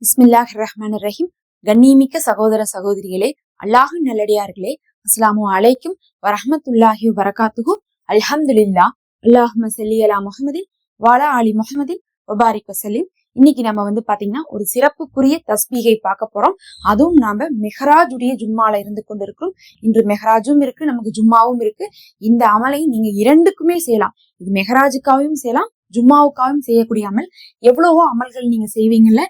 பிஸ்மில்லாஹிர் ரஹ்மானிர் ரஹீம். கண்ணியமிக்க சகோதர சகோதரிகளே, அல்லாஹின் நல்லடியார்களே, அஸ்ஸலாமு அலைக்கும் வரஹ்மத்துல்லாஹி வபரகாத்துஹு. அல்ஹம்துலில்லாஹ். அல்லாஹும்ம ஸல்லி அலா முஹம்மதின் வஅலா ஆலி முஹம்மதின் வபாரிக் வஸல்லிம். இன்னைக்கு நம்ம பாத்தீங்கன்னா ஒரு சிறப்புக்குரிய தஸ்பீகை பார்க்க போறோம். அதுவும் நாம மெஹராஜுடைய ஜும்மால இருந்து கொண்டிருக்கிறோம். இன்று மெஹராஜும் இருக்கு, நமக்கு ஜும்மாவும் இருக்கு. இந்த அமலை நீங்க இரண்டுக்குமே செய்யலாம். இது மெஹராஜுக்காகவும் செய்யலாம், ஜும்மாவுக்காகவும் செய்யக்கூடிய அமல். எவ்வளவோ அமல்கள் நீங்க செய்வீங்கல்ல,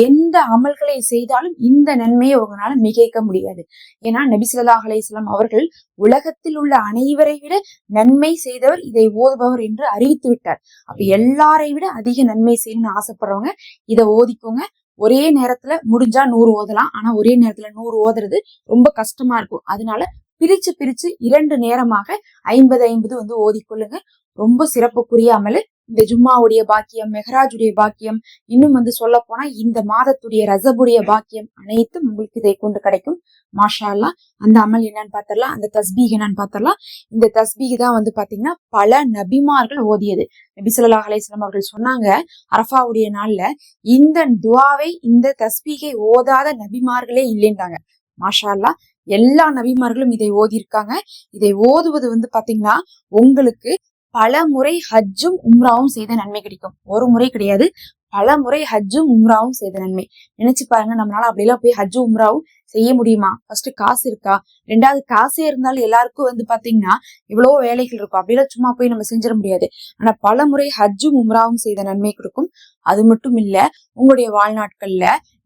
எந்த அமல்களை செய்தாலும் இந்த நன்மையை உங்களால மிகைக்க முடியாது. ஏன்னா நபி ஸல்லல்லாஹு அலைஹி வஸல்லம் அவர்கள் உலகத்தில் உள்ள அனைவரை விட நன்மை செய்தவர் இதை ஓதுபவர் என்று அறிவித்து விட்டார். அப்ப எல்லாரை விட அதிக நன்மை செய்யணும்னு ஆசைப்படுறவங்க இதை ஓதிக்கோங்க. ஒரே நேரத்துல முடிஞ்சா 100 ஓதலாம். ஆனா ஒரே நேரத்துல 100 ஓதுறது ரொம்ப கஷ்டமா இருக்கும். அதனால பிரிச்சு பிரிச்சு 2 நேரமாக 50 ஓதிக்கொள்ளுங்க. ரொம்ப சிறப்புக்குரிய அமலு. இந்த ஜும்மாவுடைய பாக்கியம், மெஹராஜுடைய பாக்கியம், இன்னும் சொல்ல போனா இந்த மாதத்துடைய ரஜபுடைய பாக்கியம் அனைத்தும் உங்களுக்கு இதை கொண்டு கிடைக்கும். மாஷா அல்லாஹ். அந்த அமல் என்னன்னு பாத்திரலாம், அந்த தஸ்பீக் என்னன்னு பாத்திரலாம். இந்த தஸ்பீக் தான் பாத்தீங்கன்னா பல நபிமார்கள் ஓதியது. நபி ஸல்லல்லாஹு அலைஹி வஸல்லம் அவர்கள் சொன்னாங்க, அரஃபாவுடைய நாள்ல இந்த துஆவை, இந்த தஸ்பீகை ஓதாத நபிமார்களே இல்லைன்றாங்க. மாஷா அல்லாஹ். எல்லா நபிமார்களும் இதை ஓதி இருக்காங்க. இதை ஓதுவது பாத்தீங்கன்னா உங்களுக்கு பல முறை ஹஜ்ஜும் உம்ராவும் செய்த நன்மை கிடைக்கும். ஒரு முறை கிடையாது, பல முறை ஹஜ்ஜும் உம்ராவும் செய்த நன்மை. நினைச்சு பாருங்க, நம்மளால அப்படியெல்லாம் போய் ஹஜ்ஜு உம்ராவும் செய்ய முடியுமா? ஃபர்ஸ்ட் காசு இருக்கா? ரெண்டாவது, காசே இருந்தாலும் எல்லாருக்கும் பாத்தீங்கன்னா இவ்வளவு வேலைகள் இருக்கும். அப்படியெல்லாம் சும்மா போய் நம்ம செஞ்சிட முடியாது. ஆனா பல முறை ஹஜ்ஜும் உம்ராவும் செய்த நன்மை கொடுக்கும். அது மட்டும் இல்ல, உங்களுடைய வாழ்நாட்கள்ல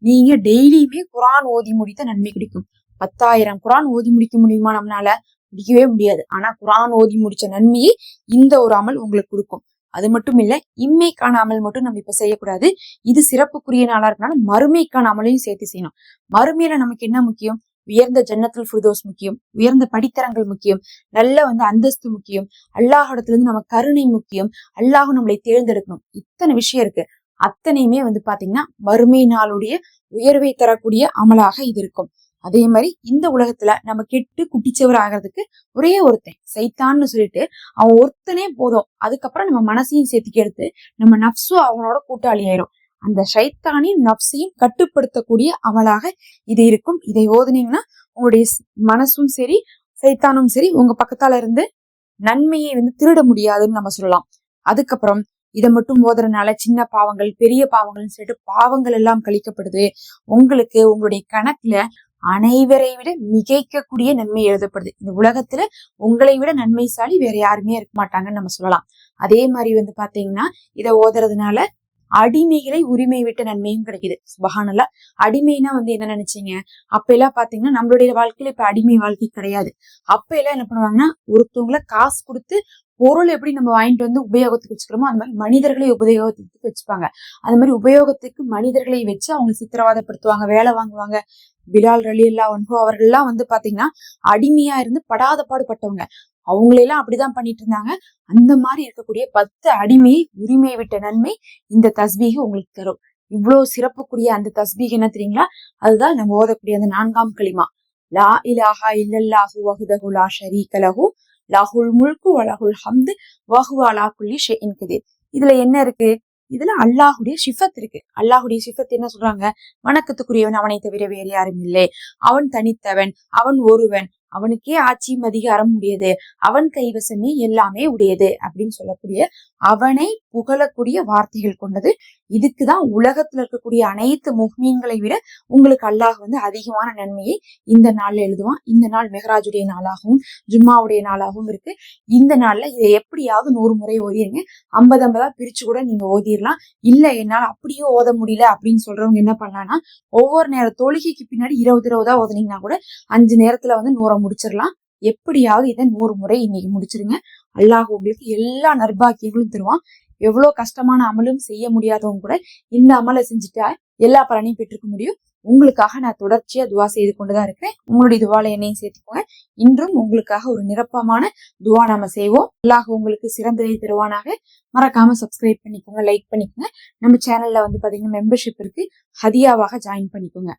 நீங்க டெய்லியுமே குரான் ஓதி முடித்த நன்மை கிடைக்கும். 10,000 குரான் ஓதி முடிக்க முடியுமா? நம்மளால முடிக்கவே முடியாது. ஆனா குரான் ஓதி முடிச்ச நன்மையை இந்த ஒரு அமல் உங்களுக்கு கொடுக்கும். அது மட்டும் இல்ல, இம்மைக்கான அமல் மட்டும் நம்ம இப்ப செய்யக்கூடாது. இது சிறப்புக்குரிய நாளா இருக்கனால மறுமைக்கான அமலையும் சேர்த்து செய்யணும். மறுமையில நமக்கு என்ன முக்கியம்? உயர்ந்த ஜன்னத்துல் ஃபிர்தௌஸ் முக்கியம், உயர்ந்த படித்தரங்கள் முக்கியம், நல்ல அந்தஸ்து முக்கியம், அல்லாஹ்விடத்துல இருந்து நம்ம கருணை முக்கியம், அல்லாஹ் நம்மளை தேர்ந்தெடுக்கணும். இத்தனை விஷயம் இருக்கு. அத்தனையுமே பாத்தீங்கன்னா மறுமை நாளுடைய உயர்வை தரக்கூடிய அமலாக இது இருக்கும். அதே மாதிரி இந்த உலகத்துல நம்ம கெட்டு குட்டிச்சவர் ஆகிறதுக்கு ஒரே ஒருத்தன் சைத்தான்னு சொல்லிட்டு அவன் ஒருத்தனே போதும். அதுக்கப்புறம் நம்ம மனசையும் சேர்த்துக்கு எடுத்து நம்ம நப்சும் அவனோட கூட்டாளி ஆயிரும். அந்த ஷைத்தானின் நப்சையும் கட்டுப்படுத்தக்கூடிய அமலாக இது இருக்கும். இதை ஓதுனீங்கன்னா உங்களுடைய மனசும் சரி, சைத்தானும் சரி உங்க பக்கத்தால இருந்து நன்மையை திருட முடியாதுன்னு நம்ம சொல்லலாம். அதுக்கப்புறம் இதை மட்டும் ஓதுறதுனால சின்ன பாவங்கள், பெரிய பாவங்கள்னு சொல்லிட்டு பாவங்கள் எல்லாம் கழிக்கப்படுது. உங்களுக்கு உங்களுடைய கணக்குல அனைவரை விட மிகைக்கக்கூடிய நன்மை எழுதப்படுது. இந்த உலகத்துல உங்களை விட நன்மைசாலி வேற யாருமே இருக்க மாட்டாங்கன்னு நம்ம சொல்லலாம். அதே மாதிரி பாத்தீங்கன்னா இதை ஓதுறதுனால அடிமைகளை உரிமை விட்ட நன்மையும் கிடைக்குது. சுபஹானல்லாஹ். அடிமைனா என்ன நினைச்சீங்க? அப்ப எல்லாம் பாத்தீங்கன்னா நம்மளுடைய வாழ்க்கையில இப்ப அடிமை வாழ்க்கை கிடையாது. அப்ப எல்லாம் என்ன பண்ணுவாங்கன்னா, ஒருத்தவங்களை காசு கொடுத்து பொருள் எப்படி நம்ம வாங்கிட்டு உபயோகத்துக்கு வச்சுக்கிறோமோ அந்த மாதிரி மனிதர்களை உபயோகத்துக்கு வச்சுப்பாங்க. அந்த மாதிரி உபயோகத்துக்கு மனிதர்களை வச்சு அவங்க சித்திரவதைப்படுத்துவாங்க, வேலை வாங்குவாங்க. பிலால் ரலியல்லாஹு அன்ஹு அவர்கள்லாம் பாத்தீங்கன்னா அடிமையா இருந்து படாத பாடுபட்டவங்க. அவங்களெல்லாம் அப்படிதான் பண்ணிட்டு இருந்தாங்க. அந்த மாதிரி இருக்கக்கூடிய 10 அடிமையை உரிமை விட்ட நன்மை இந்த தஸ்பீக உங்களுக்கு தரும். இவ்வளவு சிறப்புக்குரிய அந்த தஸ்பீக என்ன தெரியுங்களா? அதுதான் நம்ம ஓதக்கூடிய அந்த 4ஆம் கலிமா, லா இலாஹா இல்லல்லாஹு வஹ்தஹு லா ஷரீக லஹு லஹுல் முல்கு வலஹுல் ஹம்து வஹுவ அலா குல்லி ஷைஇன் கதீர். இதுல என்ன இருக்கு? இதுல அல்லாஹுடைய சிஃபத் இருக்கு. அல்லாஹுடைய சிஃபத் என்ன சொல்றாங்க? வணக்கத்துக்குரியவன் அவனை தவிர வேறு யாரும் இல்லை, அவன் தனித்தவன், அவன் ஒருவன், அவனுக்கே ஆட்சியும் அதிகாரம் உடையது, அவன் கைவசமே எல்லாமே உடையது அப்படின்னு சொல்லக்கூடிய அவனை புகழக்கூடிய வார்த்தைகள் கொண்டது. இதுக்குதான் உலகத்துல இருக்கக்கூடிய அனைத்து முஃமின்களை விட உங்களுக்கு அல்லாஹ் அதிகமான நன்மையை இந்த நாள்ல எழுதுவான். இந்த நாள் மெஹராஜுடைய நாளாகவும் ஜும்மாவுடைய நாளாகவும் இருக்கு. இந்த நாள்ல இதை எப்படியாவது 100 முறை ஓதிருங்க. 50 பிரிச்சு கூட நீங்க ஓதிரலாம். இல்ல என்னால அப்படியே ஓத முடியல அப்படின்னு சொல்றவங்க என்ன பண்ணலாம்னா, ஒவ்வொரு நேரம் தொழுகைக்கு பின்னாடி 20 ஓதுனீங்கன்னா கூட 5 நேரத்துல 100 முடிச்சிடலாம். எப்படியாவது இதை 100 முறை இன்னைக்கு முடிச்சிருங்க. அல்லாஹ் உங்களுக்கு எல்லா நற்பாக்கியங்களும் தருவான். எவ்வளவு கஷ்டமான அமலும் செய்ய முடியாதவங்க கூட இந்த அமலை செஞ்சுட்டா எல்லா பலனையும் பெற்றுக்க முடியும். உங்களுக்காக நான் தொடர்ச்சியா துவா செய்து கொண்டுதான் இருக்கிறேன். உங்களுடைய துவால என்னையும் சேர்த்துக்கோங்க. இன்றும் உங்களுக்காக ஒரு நிரப்பமான துவா நாம செய்வோம். அல்லாஹ் உங்களுக்கு சிறந்ததை தருவானாக. மறக்காம சப்ஸ்கிரைப் பண்ணிக்கோங்க, லைக் பண்ணிக்கோங்க. நம்ம சேனல்ல பாத்தீங்கன்னா மெம்பர்ஷிப் இருக்கு, ஹதியாவாக ஜாயின் பண்ணிக்கோங்க.